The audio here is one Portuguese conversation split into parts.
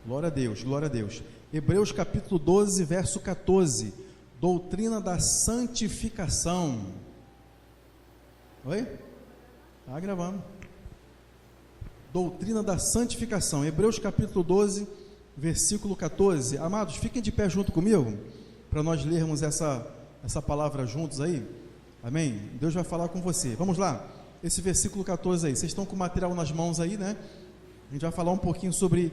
Glória a Deus, glória a Deus. Hebreus capítulo 12, verso 14. Doutrina da santificação. Oi? Está gravando. Doutrina da santificação. Hebreus capítulo 12, versículo 14. Amados, fiquem de pé junto comigo, para nós lermos essa palavra juntos aí. Amém? Deus vai falar com você. Vamos lá. Esse versículo 14 aí. Vocês estão com o material nas mãos aí, né? A gente vai falar um pouquinho sobre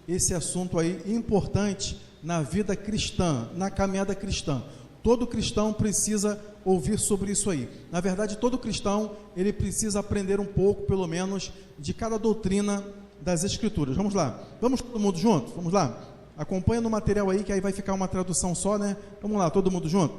esse assunto aí importante na vida cristã, na caminhada cristã. Todo cristão precisa ouvir sobre isso aí. Na verdade, todo cristão, ele precisa aprender um pouco, pelo menos, de cada doutrina das Escrituras. Vamos lá. Vamos todo mundo junto? Vamos lá. Acompanha no material aí, que aí vai ficar uma tradução só, né? Vamos lá, todo mundo junto.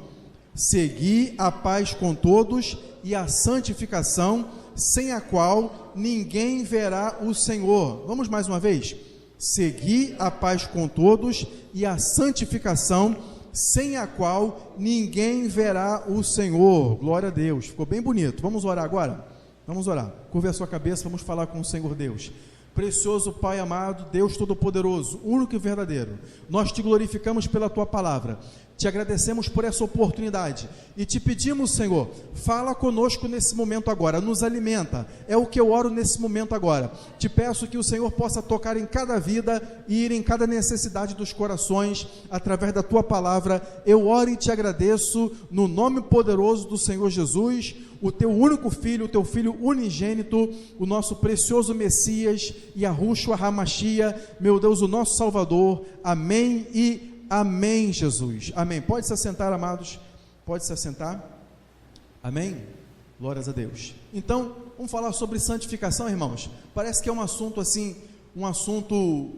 Segui a paz com todos e a santificação, sem a qual ninguém verá o Senhor. Vamos mais uma vez. Segui a paz com todos e a santificação, sem a qual ninguém verá o Senhor. Glória a Deus. Ficou bem bonito. Vamos orar agora? Vamos orar. Curve a sua cabeça, vamos falar com o Senhor Deus. Precioso Pai amado, Deus Todo-Poderoso, único e verdadeiro, nós te glorificamos pela Tua palavra, te agradecemos por essa oportunidade e te pedimos, Senhor, fala conosco nesse momento agora, nos alimenta, é o que eu oro nesse momento agora. Te peço que o Senhor possa tocar em cada vida e ir em cada necessidade dos corações, através da Tua palavra. Eu oro e te agradeço no nome poderoso do Senhor Jesus, o Teu único Filho, o Teu Filho unigênito, o nosso precioso Messias, Yahushua HaMashiach, meu Deus, o nosso Salvador. Amém e amém, Jesus. Amém. Pode se assentar, amados. Pode se assentar. Amém. Glórias a Deus. Então, vamos falar sobre santificação, irmãos. Parece que é um assunto assim, um assunto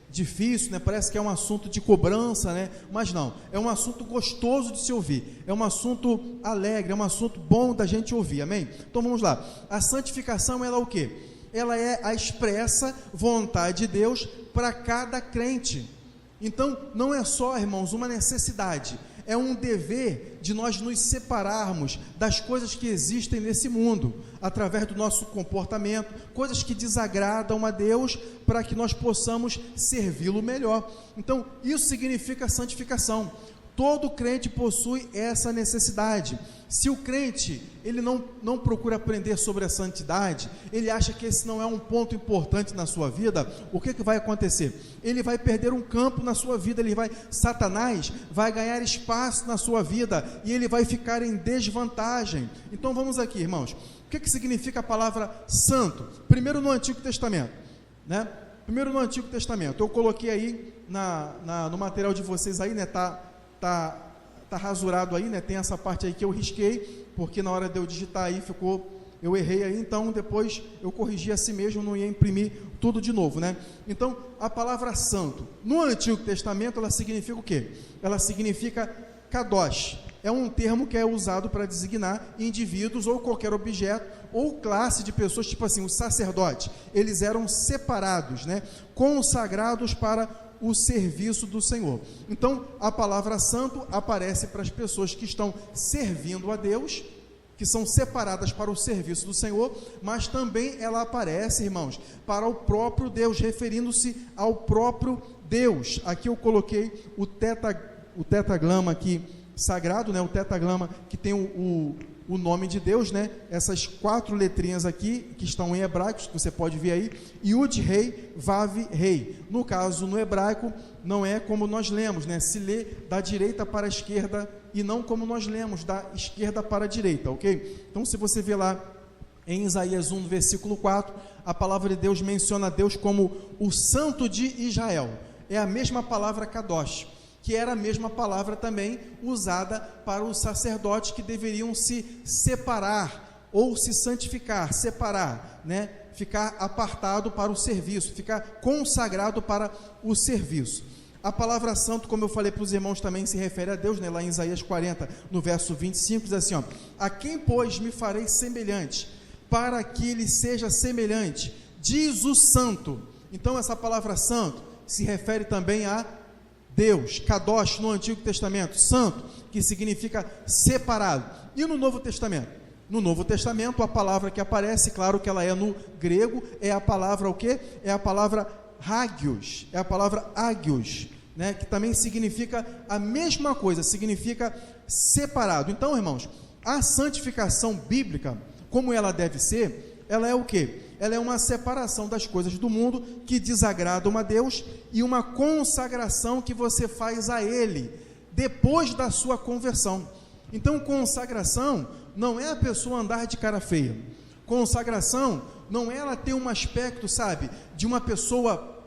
difícil, né? Parece que é um assunto de cobrança, né? Mas não, é um assunto gostoso de se ouvir, é um assunto alegre, é um assunto bom da gente ouvir, amém? Então vamos lá. A santificação, ela é o quê? Ela é a expressa vontade de Deus para cada crente. Então não é só, irmãos, uma necessidade, é um dever de nós nos separarmos das coisas que existem nesse mundo, através do nosso comportamento, coisas que desagradam a Deus, para que nós possamos servi-lo melhor. Então, isso significa santificação. Todo crente possui essa necessidade. Se o crente, ele não procura aprender sobre a santidade, ele acha que esse não é um ponto importante na sua vida, o que vai acontecer? Ele vai perder um campo na sua vida, Satanás vai ganhar espaço na sua vida, e ele vai ficar em desvantagem. Então vamos aqui, irmãos, o que significa a palavra santo? Primeiro no Antigo Testamento, né? Primeiro no Antigo Testamento, eu coloquei aí no material de vocês aí, né? Tá rasurado aí, né? Tem essa parte aí que eu risquei, porque na hora de eu digitar aí eu errei aí, então depois eu corrigi a si mesmo, não ia imprimir tudo de novo, né? Então, a palavra santo, no Antigo Testamento, ela significa o quê? Ela significa kadosh, é um termo que é usado para designar indivíduos ou qualquer objeto, ou classe de pessoas, tipo assim, os sacerdotes, eles eram separados, né? Consagrados para o serviço do Senhor. Então, a palavra santo aparece para as pessoas que estão servindo a Deus, que são separadas para o serviço do Senhor, mas também ela aparece, irmãos, para o próprio Deus, referindo-se ao próprio Deus. Aqui eu coloquei o tetagrama aqui sagrado, né? O tetagrama que tem o nome de Deus, né? Essas 4 letrinhas aqui, que estão em hebraico, que você pode ver aí, Yud, Rei, Vav, Rei. No caso, no hebraico, não é como nós lemos, né? Se lê da direita para a esquerda, e não como nós lemos, da esquerda para a direita, ok? Então, se você vê lá em Isaías 1, versículo 4, a palavra de Deus menciona Deus como o Santo de Israel. É a mesma palavra Kadosh, que era a mesma palavra também usada para os sacerdotes que deveriam se separar, ou se santificar, separar, né? Ficar apartado para o serviço, ficar consagrado para o serviço. A palavra santo, como eu falei para os irmãos, também se refere a Deus, né? Lá em Isaías 40, no verso 25, diz assim, ó: a quem, pois, me farei semelhante, para que ele seja semelhante, diz o santo. Então essa palavra santo se refere também a Deus, Kadosh no Antigo Testamento, santo, que significa separado. E no Novo Testamento? No Novo Testamento, a palavra que aparece, claro que ela é no grego, é a palavra o quê? É a palavra hagios, é a palavra hagios, né, que também significa a mesma coisa, significa separado. Então, irmãos, a santificação bíblica, como ela deve ser, ela é o quê? Ela é uma separação das coisas do mundo que desagradam a Deus e uma consagração que você faz a Ele depois da sua conversão. Então, consagração não é a pessoa andar de cara feia. Consagração não é ela ter um aspecto, sabe, de uma pessoa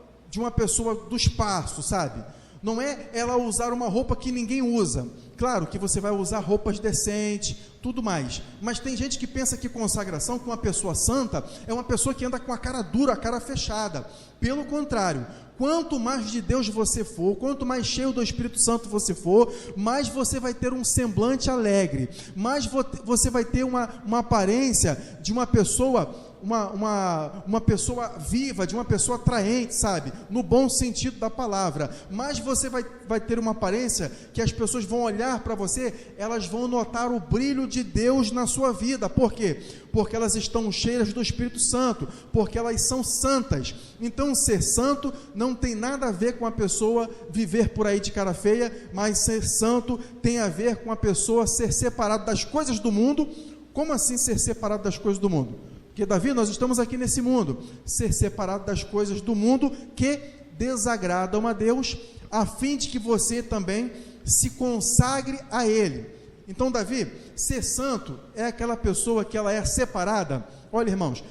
do espaço, sabe? Não é ela usar uma roupa que ninguém usa. Claro que você vai usar roupas decentes, tudo mais, mas tem gente que pensa que consagração, que uma pessoa santa é uma pessoa que anda com a cara dura, a cara fechada. Pelo contrário, quanto mais de Deus você for, quanto mais cheio do Espírito Santo você for, mais você vai ter um semblante alegre, mais você vai ter uma aparência de uma pessoa, uma pessoa viva, de uma pessoa atraente, sabe, no bom sentido da palavra. Mas você vai ter uma aparência que as pessoas vão olhar para você, elas vão notar o brilho de Deus na sua vida. Por quê? Porque elas estão cheias do Espírito Santo, porque elas são santas. Então, ser santo não tem nada a ver com a pessoa viver por aí de cara feia, mas ser santo tem a ver com a pessoa ser separado das coisas do mundo. Como assim ser separado das coisas do mundo? Porque, Davi, nós estamos aqui nesse mundo, ser separado das coisas do mundo que desagradam a Deus, a fim de que você também se consagre a Ele. Então, Davi, ser santo é aquela pessoa que ela é separada. Olha, irmãos,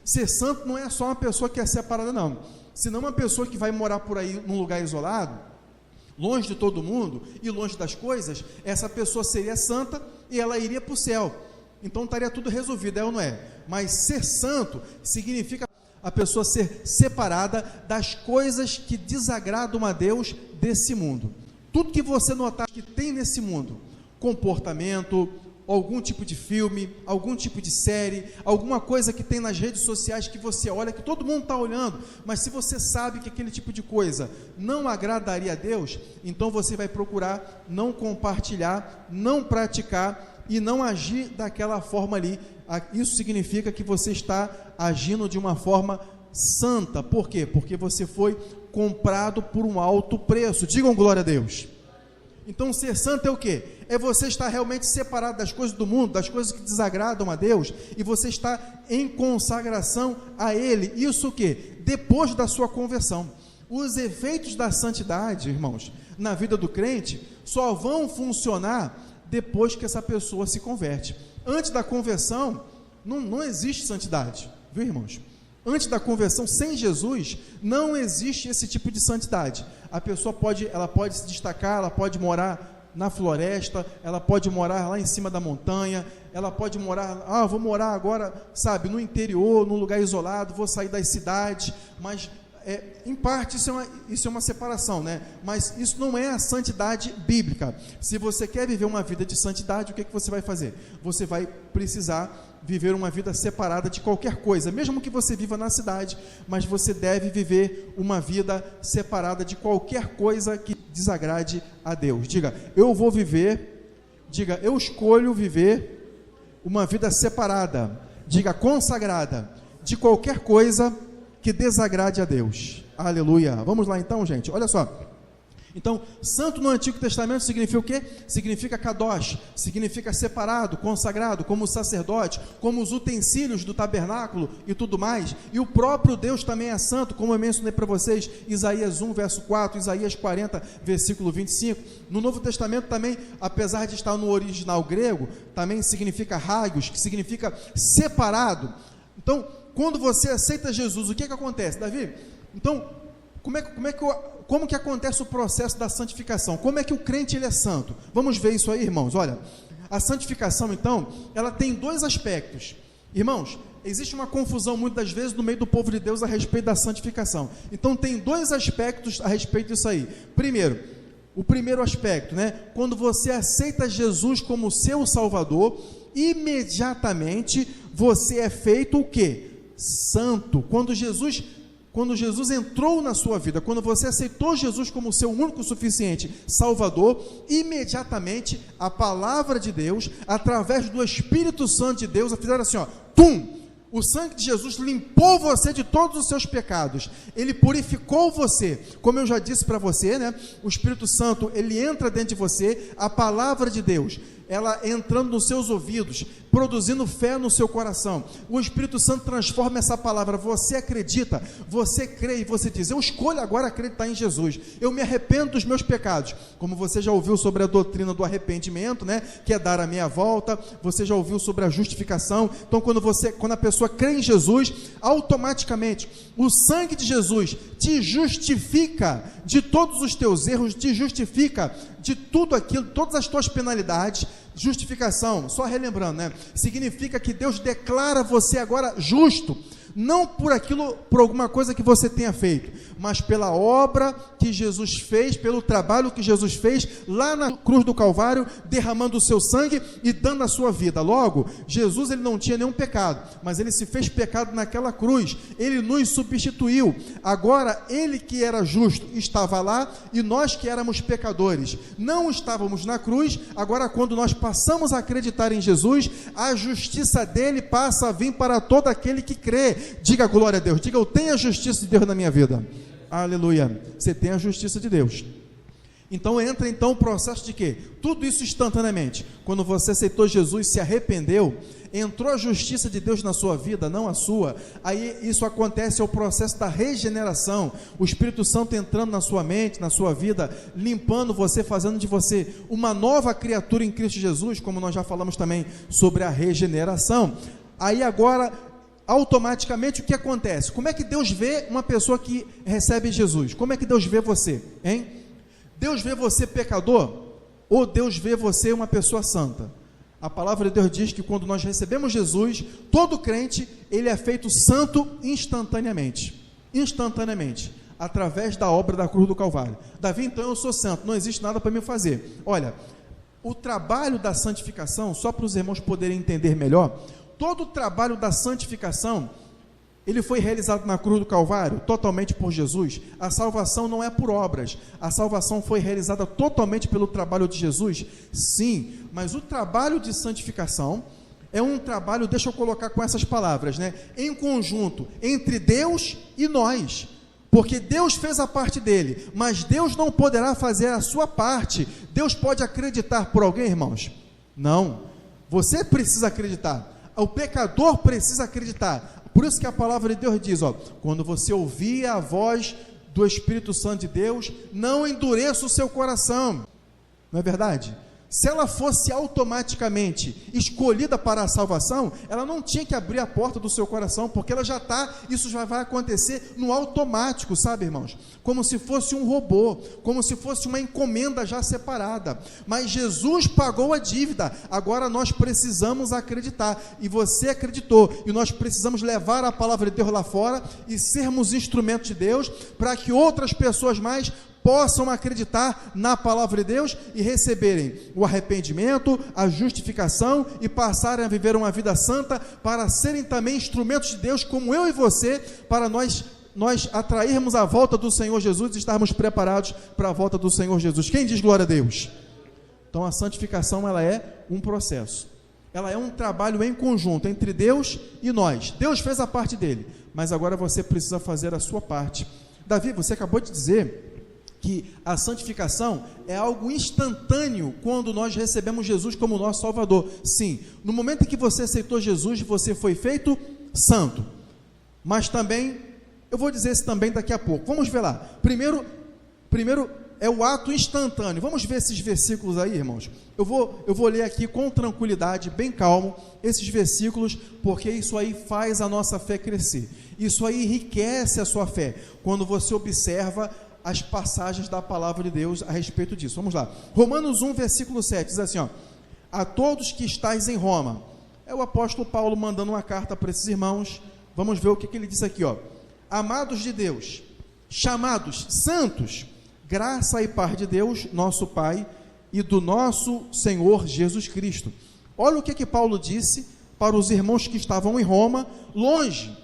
ser santo não é só uma pessoa que é separada, não. Senão uma pessoa que vai morar por aí num lugar isolado, longe de todo mundo e longe das coisas, essa pessoa seria santa e ela iria para o céu. Então estaria tudo resolvido, é ou não é? Mas ser santo significa a pessoa ser separada das coisas que desagradam a Deus desse mundo. Tudo que você notar que tem nesse mundo, comportamento, algum tipo de filme, algum tipo de série, alguma coisa que tem nas redes sociais que você olha, que todo mundo está olhando, mas se você sabe que aquele tipo de coisa não agradaria a Deus, então você vai procurar não compartilhar, não praticar e não agir daquela forma ali. Isso significa que você está agindo de uma forma santa. Por quê? Porque você foi comprado por um alto preço. Digam glória a Deus. Então, ser santo é o quê? É você estar realmente separado das coisas do mundo, das coisas que desagradam a Deus, e você está em consagração a Ele. Isso o quê? Depois da sua conversão. Os efeitos da santidade, irmãos, na vida do crente, só vão funcionar depois que essa pessoa se converte. Antes da conversão, não existe santidade, viu, irmãos? Antes da conversão, sem Jesus, não existe esse tipo de santidade. A pessoa ela pode se destacar, ela pode morar na floresta, ela pode morar lá em cima da montanha, ela pode morar, vou morar agora, sabe, no interior, num lugar isolado, vou sair das cidades, mas em parte isso é uma separação, né? Mas isso não é a santidade bíblica. Se você quer viver uma vida de santidade, o que você vai fazer? Você vai precisar viver uma vida separada de qualquer coisa, mesmo que você viva na cidade, mas você deve viver uma vida separada de qualquer coisa que desagrade a Deus. Diga, eu escolho viver uma vida separada, diga, consagrada, de qualquer coisa que desagrade a Deus. Aleluia. Vamos lá então, gente, olha só. Então, santo no Antigo Testamento significa o quê? Significa kadosh, significa separado, consagrado, como sacerdote, como os utensílios do tabernáculo e tudo mais. E o próprio Deus também é santo, como eu mencionei para vocês, Isaías 1, verso 4, Isaías 40, versículo 25. No Novo Testamento também, apesar de estar no original grego, também significa hagios, que significa separado. Então, quando você aceita Jesus, o que acontece, Davi? Então, como que acontece o processo da santificação? Como é que o crente ele é santo? Vamos ver isso aí, irmãos. Olha, a santificação, então, ela tem dois aspectos. Irmãos, existe uma confusão muitas das vezes no meio do povo de Deus a respeito da santificação. Então, tem dois aspectos a respeito disso aí. Primeiro, o primeiro aspecto, né? Quando você aceita Jesus como seu Salvador, imediatamente você é feito o quê? Santo. Quando Jesus entrou na sua vida, quando você aceitou Jesus como seu único suficiente Salvador, imediatamente a palavra de Deus, através do Espírito Santo de Deus, fizeram assim, O sangue de Jesus limpou você de todos os seus pecados. Ele purificou você. Como eu já disse para você, né? O Espírito Santo, ele entra dentro de você, a palavra de Deus, ela entrando nos seus ouvidos, produzindo fé no seu coração. O Espírito Santo transforma essa palavra. Você acredita, você crê e você diz: eu escolho agora acreditar em Jesus. Eu me arrependo dos meus pecados. Como você já ouviu sobre a doutrina do arrependimento, né? Que é dar a meia volta. Você já ouviu sobre a justificação. Então, quando a pessoa crê em Jesus, automaticamente o sangue de Jesus te justifica de todos os teus erros, te justifica de tudo aquilo, todas as tuas penalidades. Justificação, só relembrando, né? Significa que Deus declara você agora justo, não por aquilo, por alguma coisa que você tenha feito, mas pela obra que Jesus fez, pelo trabalho que Jesus fez lá na cruz do Calvário, derramando o seu sangue e dando a sua vida. Logo, Jesus, ele não tinha nenhum pecado, mas ele se fez pecado naquela cruz, ele nos substituiu. Agora, ele que era justo estava lá, e nós que éramos pecadores não estávamos na cruz. Agora, quando nós passamos a acreditar em Jesus, a justiça dele passa a vir para todo aquele que crê. Diga glória a Deus, diga: eu tenho a justiça de Deus na minha vida. Aleluia, você tem a justiça de Deus. Então entra o processo de quê? Tudo isso instantaneamente. Quando você aceitou Jesus, se arrependeu, entrou a justiça de Deus na sua vida, não a sua. Aí isso acontece, é o processo da regeneração. O Espírito Santo entrando na sua mente, na sua vida, limpando você, fazendo de você uma nova criatura em Cristo Jesus, como nós já falamos também sobre a regeneração. Aí agora, automaticamente, o que acontece? Como é que Deus vê uma pessoa que recebe Jesus? Como é que Deus vê você, hein? Deus vê você pecador, ou Deus vê você uma pessoa santa? A palavra de Deus diz que quando nós recebemos Jesus, todo crente, ele é feito santo instantaneamente, através da obra da cruz do Calvário. Davi, então eu sou santo, não existe nada para me fazer. Olha, o trabalho da santificação, só para os irmãos poderem entender melhor, todo o trabalho da santificação, ele foi realizado na cruz do Calvário, totalmente por Jesus. A salvação não é por obras, a salvação foi realizada totalmente pelo trabalho de Jesus, sim, mas o trabalho de santificação é um trabalho, deixa eu colocar com essas palavras, né? Em conjunto, entre Deus e nós, porque Deus fez a parte dele, mas Deus não poderá fazer a sua parte. Deus pode acreditar por alguém, irmãos? Não, você precisa acreditar. O pecador precisa acreditar. Por isso que a palavra de Deus diz, quando você ouvir a voz do Espírito Santo de Deus, não endureça o seu coração. Não é verdade? Se ela fosse automaticamente escolhida para a salvação, ela não tinha que abrir a porta do seu coração, porque ela já está, isso já vai acontecer no automático, sabe, irmãos? Como se fosse um robô, como se fosse uma encomenda já separada. Mas Jesus pagou a dívida, agora nós precisamos acreditar, e você acreditou, e nós precisamos levar a palavra de Deus lá fora, e sermos instrumentos de Deus, para que outras pessoas mais possam acreditar na palavra de Deus e receberem o arrependimento, a justificação e passarem a viver uma vida santa, para serem também instrumentos de Deus, como eu e você, para nós atrairmos a volta do Senhor Jesus e estarmos preparados para a volta do Senhor Jesus. Quem diz glória a Deus? Então a santificação, ela é um processo, ela é um trabalho em conjunto entre Deus e nós. Deus fez a parte dele, mas agora você precisa fazer a sua parte. Davi, você acabou de dizer que a santificação é algo instantâneo quando nós recebemos Jesus como nosso Salvador. Sim, no momento em que você aceitou Jesus, você foi feito santo. Mas também, eu vou dizer isso também daqui a pouco. Vamos ver lá. Primeiro é o ato instantâneo. Vamos ver esses versículos aí, irmãos. Eu vou ler aqui com tranquilidade, bem calmo, esses versículos, porque isso aí faz a nossa fé crescer. Isso aí enriquece a sua fé, quando você observa as passagens da palavra de Deus a respeito disso. Vamos lá, Romanos 1, versículo 7, diz assim, a todos que estáis em Roma. É o apóstolo Paulo mandando uma carta para esses irmãos. Vamos ver o que ele diz aqui, amados de Deus, chamados santos, graça e paz de Deus, nosso Pai, e do nosso Senhor Jesus Cristo. Olha o que Paulo disse para os irmãos que estavam em Roma, longe.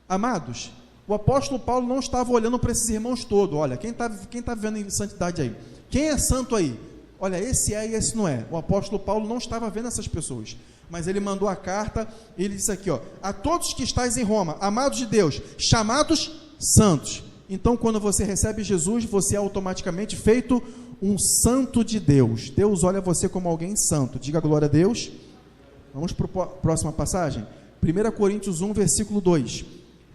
Amados, o apóstolo Paulo não estava olhando para esses irmãos todos. Olha, quem está vivendo em santidade aí? Quem é santo aí? olha, esse é e esse não é. O apóstolo Paulo não estava vendo essas pessoas, mas ele mandou a carta, ele disse aqui, a todos que estáis em Roma, amados de Deus, chamados santos. Então, quando você recebe Jesus, você é automaticamente feito um santo de Deus. Deus olha você como alguém santo. Diga glória a Deus. Vamos para a próxima passagem. 1 Coríntios 1, versículo 2.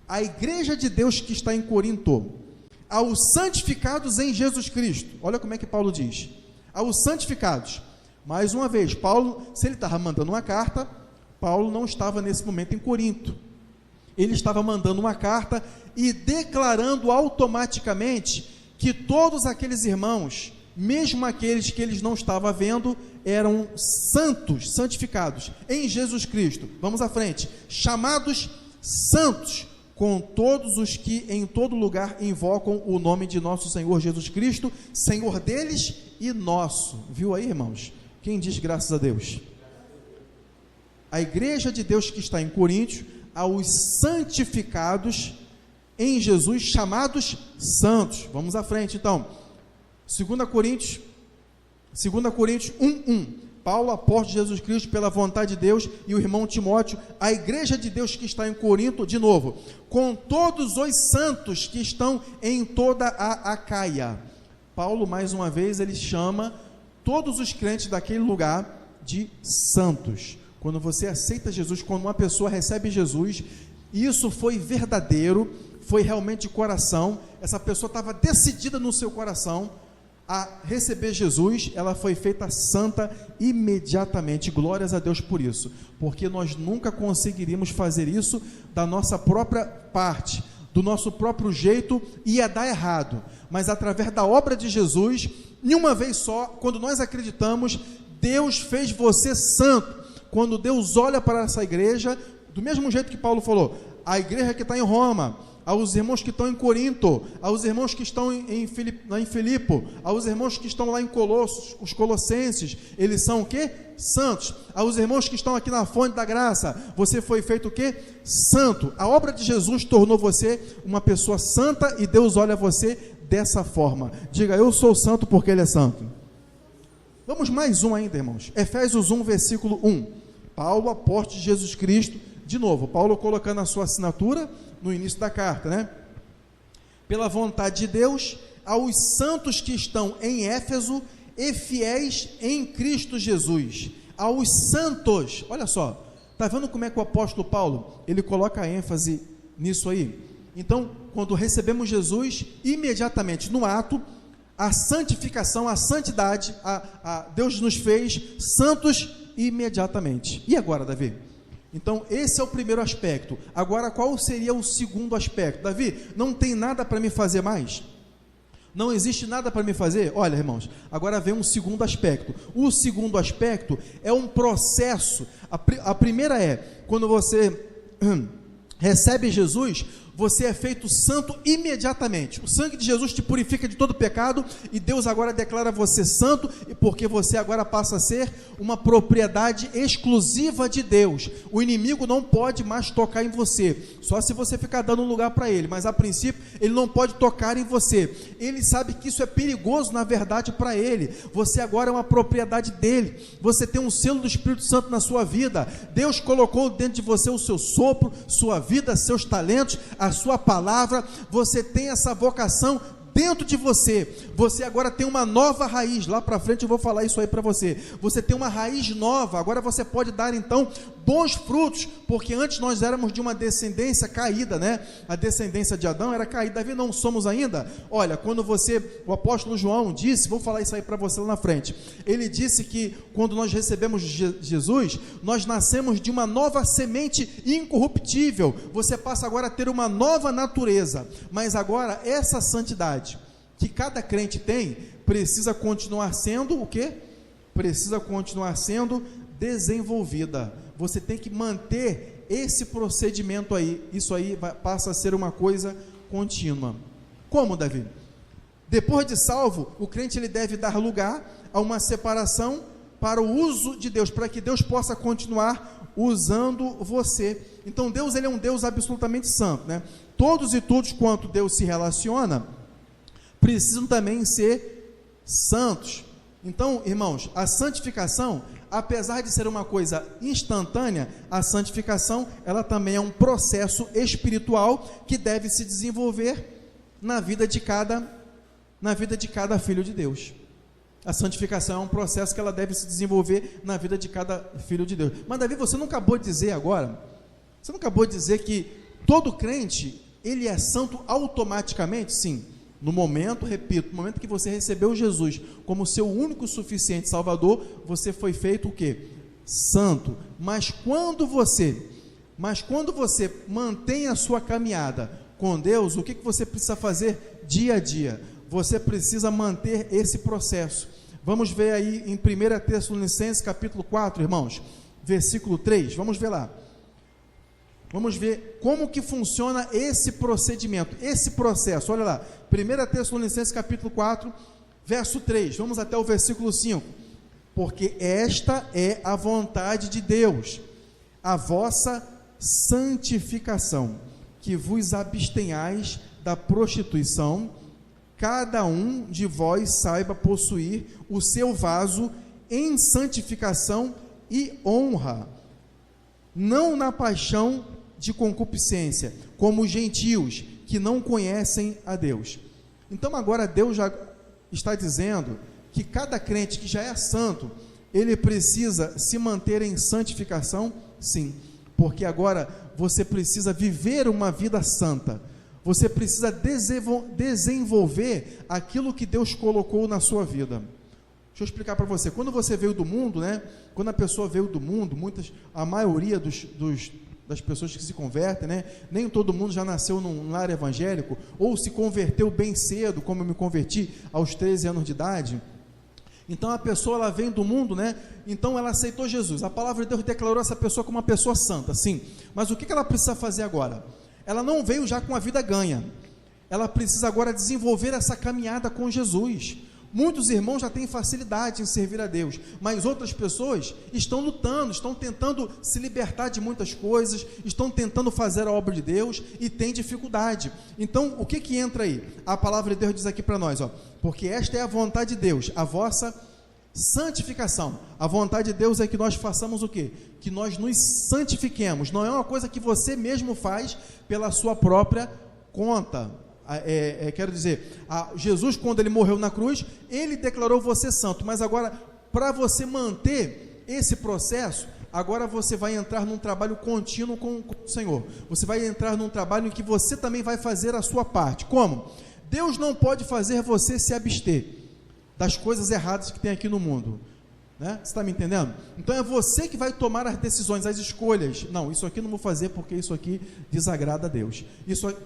A igreja de Deus que está em Corinto, aos santificados em Jesus Cristo. Olha como é que Paulo diz. Aos santificados. Mais uma vez, Paulo, se ele estava mandando uma carta, Paulo não estava nesse momento em Corinto. Ele estava mandando uma carta e declarando automaticamente que todos aqueles irmãos, mesmo aqueles que eles não estavam vendo, eram santos, santificados em Jesus Cristo. Vamos à frente. Chamados santos, com todos os que em todo lugar invocam o nome de nosso Senhor Jesus Cristo, Senhor deles e nosso. Viu aí, irmãos? Quem diz graças a Deus? A igreja de Deus que está em Coríntios, aos santificados em Jesus, chamados santos. Vamos à frente, então. 2 Coríntios 1:1. Paulo, apóstolo de Jesus Cristo, pela vontade de Deus, e o irmão Timóteo, a igreja de Deus que está em Corinto, de novo, com todos os santos que estão em toda a Acaia. Paulo, mais uma vez, ele chama todos os crentes daquele lugar de santos. Quando você aceita Jesus, quando uma pessoa recebe Jesus, isso foi verdadeiro, foi realmente de coração, essa pessoa estava decidida no seu coração a receber Jesus, ela foi feita santa imediatamente. Glórias a Deus por isso, porque nós nunca conseguiríamos fazer isso da nossa própria parte, do nosso próprio jeito, ia dar errado, mas através da obra de Jesus, em uma vez só, quando nós acreditamos, Deus fez você santo. Quando Deus olha para essa igreja, do mesmo jeito que Paulo falou, a igreja que está em Roma, aos irmãos que estão em Corinto, aos irmãos que estão em Filipe, aos irmãos que estão lá em Colossos, os colossenses, eles são o quê? Santos. Aos irmãos que estão aqui na fonte da graça, você foi feito o quê? Santo. A obra de Jesus tornou você uma pessoa santa e Deus olha você dessa forma. Diga, eu sou santo porque Ele é santo. Vamos mais um ainda, irmãos. Efésios 1, versículo 1. Paulo, apóstolo de Jesus Cristo, de novo, Paulo colocando a sua assinatura no início da carta, né? Pela vontade de Deus, aos santos que estão em Éfeso e fiéis em Cristo Jesus. Aos santos, olha só, está vendo como é que o apóstolo Paulo, ele coloca ênfase nisso aí? Então, quando recebemos Jesus, imediatamente no ato, a santificação, a santidade, Deus nos fez santos imediatamente. E agora, Davi? Então, esse é o primeiro aspecto. Agora, qual seria o segundo aspecto? Davi, não tem nada para me fazer mais? Não existe nada para me fazer? Olha, irmãos, agora vem um segundo aspecto. O segundo aspecto é um processo. A primeira é, quando você recebe Jesus, você é feito santo imediatamente. O sangue de Jesus te purifica de todo pecado e Deus agora declara você santo, porque você agora passa a ser uma propriedade exclusiva de Deus. O inimigo não pode mais tocar em você, só se você ficar dando lugar para ele, mas a princípio ele não pode tocar em você. Ele sabe que isso é perigoso na verdade para ele. Você agora é uma propriedade dele, você tem um selo do Espírito Santo na sua vida. Deus colocou dentro de você o seu sopro, sua vida, seus talentos, a sua palavra. Você tem essa vocação dentro de você. Você agora tem uma nova raiz. Lá para frente eu vou falar isso aí para você. Você tem uma raiz nova. Agora você pode dar então bons frutos, porque antes nós éramos de uma descendência caída, né? A descendência de Adão era caída. Davi, não somos ainda? Olha, quando o apóstolo João disse, vou falar isso aí para você lá na frente, ele disse que quando nós recebemos Jesus, nós nascemos de uma nova semente incorruptível. Você passa agora a ter uma nova natureza, mas agora essa santidade que cada crente tem, precisa continuar sendo o quê? Precisa continuar sendo desenvolvida. Você tem que manter esse procedimento aí. Isso aí passa a ser uma coisa contínua. Como, Davi? Depois de salvo, o crente ele deve dar lugar a uma separação para o uso de Deus, para que Deus possa continuar usando você. Então Deus, ele é um Deus absolutamente santo, né? Todos e todos quanto Deus se relaciona precisam também ser santos. Então, irmãos, a santificação, apesar de ser uma coisa instantânea, a santificação, ela também é um processo espiritual que deve se desenvolver na vida de cada filho de Deus. A santificação é um processo que ela deve se desenvolver na vida de cada filho de Deus. Mas Davi, você não acabou de dizer agora? Você não acabou de dizer que todo crente, ele é santo automaticamente? Sim. No momento, repito, no momento que você recebeu Jesus como seu único suficiente Salvador, você foi feito o quê? Santo. Mas quando você mantém a sua caminhada com Deus, o que você precisa fazer dia a dia? Você precisa manter esse processo. Vamos ver aí em 1 Tessalonicenses capítulo 4, irmãos, versículo 3, vamos ver lá. Vamos ver como que funciona esse procedimento, esse processo. Olha lá, 1 Tessalonicenses capítulo 4, verso 3, vamos até o versículo 5. Porque esta é a vontade de Deus, a vossa santificação, que vos abstenhais da prostituição, cada um de vós saiba possuir o seu vaso em santificação e honra, não na paixão de concupiscência, como os gentios que não conhecem a Deus. Então agora Deus já está dizendo que cada crente que já é santo, ele precisa se manter em santificação, sim, porque agora você precisa viver uma vida santa. Você precisa desenvolver aquilo que Deus colocou na sua vida. Deixa eu explicar para você. Quando você veio do mundo, né? Quando a pessoa veio do mundo, a maioria das pessoas que se convertem, né? Nem todo mundo já nasceu num lar evangélico, ou se converteu bem cedo, como eu me converti aos 13 anos de idade. Então a pessoa, ela vem do mundo, né? Então ela aceitou Jesus. A palavra de Deus declarou essa pessoa como uma pessoa santa, sim. Mas o que ela precisa fazer agora? Ela não veio já com a vida ganha, ela precisa agora desenvolver essa caminhada com Jesus. Muitos irmãos já têm facilidade em servir a Deus, mas outras pessoas estão lutando, estão tentando se libertar de muitas coisas, estão tentando fazer a obra de Deus e têm dificuldade. Então, o que entra aí? A palavra de Deus diz aqui para nós, porque esta é a vontade de Deus, a vossa santificação. A vontade de Deus é que nós façamos o quê? Que nós nos santifiquemos. Não é uma coisa que você mesmo faz pela sua própria conta. Quero dizer, Jesus, quando ele morreu na cruz, ele declarou você santo, mas agora, para você manter esse processo, agora você vai entrar num trabalho contínuo com o Senhor. Você vai entrar num trabalho em que você também vai fazer a sua parte. Como? Deus não pode fazer você se abster das coisas erradas que tem aqui no mundo, né? Você está me entendendo? Então é você que vai tomar as decisões, as escolhas. Não, isso aqui não vou fazer porque isso aqui desagrada a Deus.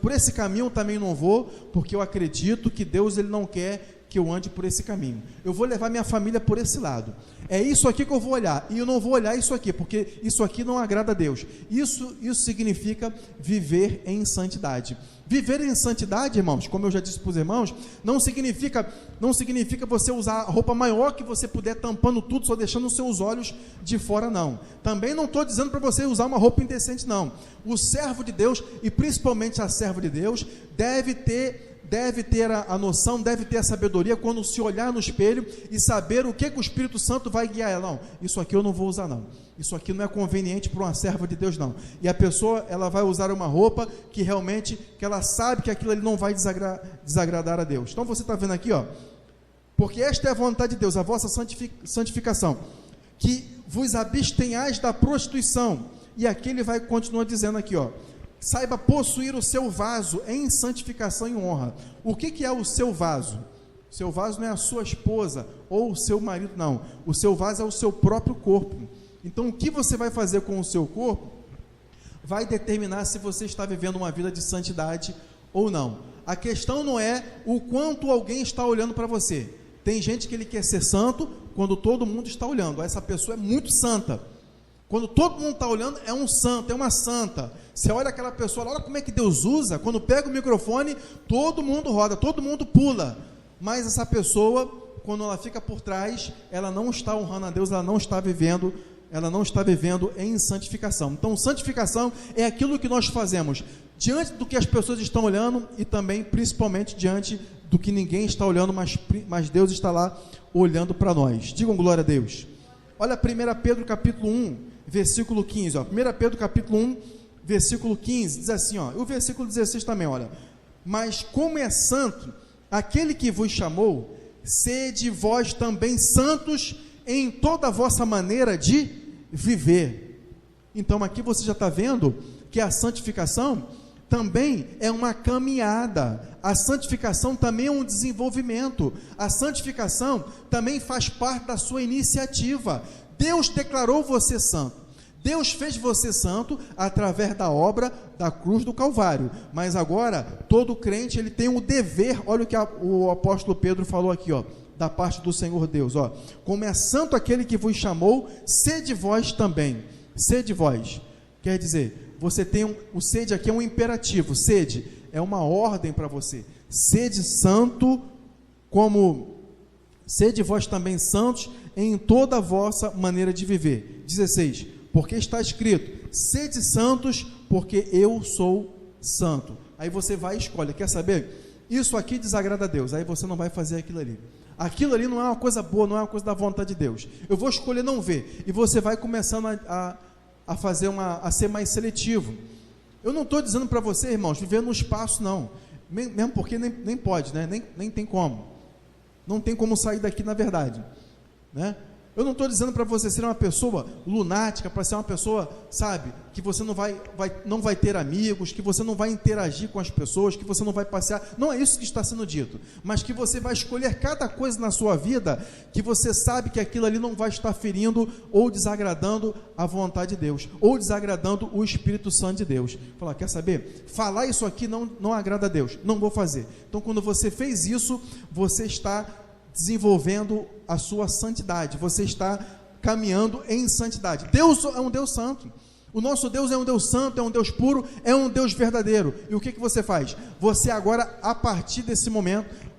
Por esse caminho eu também não vou, porque eu acredito que Deus, ele não quer que eu ande por esse caminho. Eu vou levar minha família por esse lado. É isso aqui que eu vou olhar, e eu não vou olhar isso aqui, porque isso aqui não agrada a Deus. Isso significa viver em santidade. Viver em santidade, irmãos, como eu já disse para os irmãos, não significa você usar a roupa maior que você puder, tampando tudo, só deixando os seus olhos de fora, não. Também não estou dizendo para você usar uma roupa indecente, não. O servo de Deus, e principalmente a serva de Deus, deve ter a noção, deve ter a sabedoria quando se olhar no espelho e saber o que o Espírito Santo vai guiar ela. Não, isso aqui eu não vou usar, não. Isso aqui não é conveniente para uma serva de Deus, não. E a pessoa, ela vai usar uma roupa que realmente, que ela sabe que aquilo ali não vai desagradar a Deus. Então você está vendo aqui, porque esta é a vontade de Deus, a vossa santificação, que vos abstenhais da prostituição. E aqui ele vai continuar dizendo aqui, saiba possuir o seu vaso em santificação e honra. O que é o seu vaso? O seu vaso não é a sua esposa ou o seu marido, não. O seu vaso é o seu próprio corpo. Então, o que você vai fazer com o seu corpo vai determinar se você está vivendo uma vida de santidade ou não. A questão não é o quanto alguém está olhando para você. Tem gente que ele quer ser santo quando todo mundo está olhando. Essa pessoa é muito santa. Quando todo mundo está olhando, é um santo, é uma santa. Você olha aquela pessoa, olha como é que Deus usa. Quando pega o microfone, todo mundo roda, todo mundo pula. Mas essa pessoa, quando ela fica por trás, ela não está honrando a Deus, ela não está vivendo em santificação. Então, santificação é aquilo que nós fazemos diante do que as pessoas estão olhando e também, principalmente, diante do que ninguém está olhando, mas Deus está lá olhando para nós. Digam glória a Deus. Olha 1 Pedro capítulo 1, versículo 15, ó. 1 Pedro capítulo 1, versículo 15, diz assim, ó, e o versículo 16 também, olha, mas como é santo aquele que vos chamou, sede vós também santos em toda a vossa maneira de viver. Então aqui você já está vendo que a santificação também é uma caminhada, a santificação também é um desenvolvimento, a santificação também faz parte da sua iniciativa. Deus declarou você santo, Deus fez você santo através da obra da cruz do Calvário, mas agora todo crente ele tem um dever. Olha o que o apóstolo Pedro falou aqui, ó, da parte do Senhor Deus, ó, como é santo aquele que vos chamou, sede vós também, sede vós, quer dizer, você tem o sede aqui é um imperativo, sede é uma ordem para você, sede santo, como sede vós também santos em toda a vossa maneira de viver. 16, porque está escrito, sede santos, porque eu sou santo. Aí você vai e escolhe, quer saber? Isso aqui desagrada a Deus, aí você não vai fazer aquilo ali. Aquilo ali não é uma coisa boa, não é uma coisa da vontade de Deus. Eu vou escolher não ver, e você vai começando a fazer a ser mais seletivo. Eu não estou dizendo para você, irmãos, viver no espaço, não, mesmo porque nem pode, né? nem tem como, não tem como sair daqui na verdade, né? Eu não estou dizendo para você ser uma pessoa lunática, para ser uma pessoa, sabe, que você não vai ter amigos, que você não vai interagir com as pessoas, que você não vai passear, não é isso que está sendo dito, mas que você vai escolher cada coisa na sua vida, que você sabe que aquilo ali não vai estar ferindo ou desagradando a vontade de Deus, ou desagradando o Espírito Santo de Deus. Falar, quer saber? Falar isso aqui não agrada a Deus, não vou fazer. Então quando você fez isso, você está desenvolvendo a sua santidade, você está caminhando em santidade. Deus é um Deus santo, o nosso Deus é um Deus santo, é um Deus puro, é um Deus verdadeiro. E o que você faz? Você agora, a partir desse momento,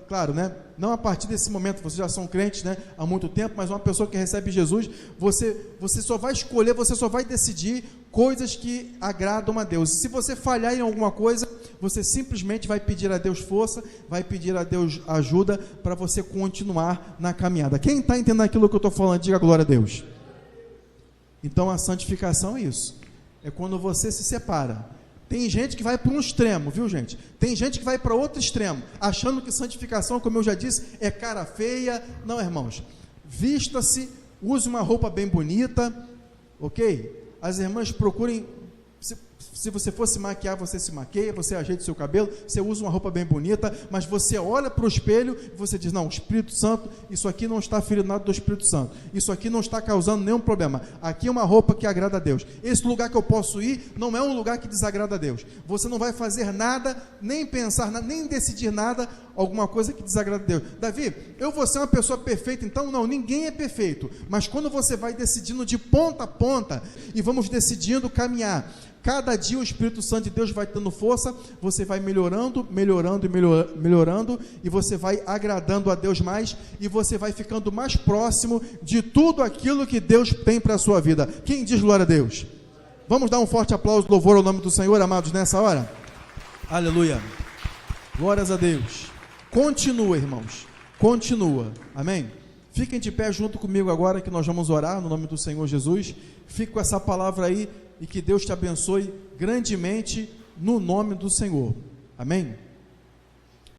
claro, né? Não a partir desse momento, vocês já são crentes, né? Há muito tempo, mas uma pessoa que recebe Jesus, você só vai escolher, você só vai decidir coisas que agradam a Deus. E se você falhar em alguma coisa, você simplesmente vai pedir a Deus força, vai pedir a Deus ajuda para você continuar na caminhada. Quem está entendendo aquilo que eu estou falando, diga glória a Deus. Então a santificação é isso, é quando você se separa. Tem gente que vai para um extremo, viu gente? Tem gente que vai para outro extremo, achando que santificação, como eu já disse, é cara feia. Não, irmãos, vista-se, use uma roupa bem bonita, ok? As irmãs procurem, se você for se maquiar, você se maqueia, você ajeita o seu cabelo, você usa uma roupa bem bonita, mas você olha para o espelho e você diz, não, o Espírito Santo, isso aqui não está ferindo nada do Espírito Santo, isso aqui não está causando nenhum problema, aqui é uma roupa que agrada a Deus, esse lugar que eu posso ir, não é um lugar que desagrada a Deus. Você não vai fazer nada, nem pensar nada, nem decidir nada, alguma coisa que desagrada a Deus. Davi, eu vou ser uma pessoa perfeita, então não, ninguém é perfeito, mas quando você vai decidindo de ponta a ponta, e vamos decidindo caminhar, cada dia o Espírito Santo de Deus vai dando força, você vai melhorando, e você vai agradando a Deus mais, e você vai ficando mais próximo de tudo aquilo que Deus tem para a sua vida. Quem diz glória a Deus? Vamos dar um forte aplauso, louvor ao nome do Senhor, amados, nessa hora? Aleluia, glórias a Deus. Continua, irmãos, continua, amém? Fiquem de pé junto comigo agora, que nós vamos orar no nome do Senhor Jesus. Fique com essa palavra aí, e que Deus te abençoe grandemente no nome do Senhor, amém?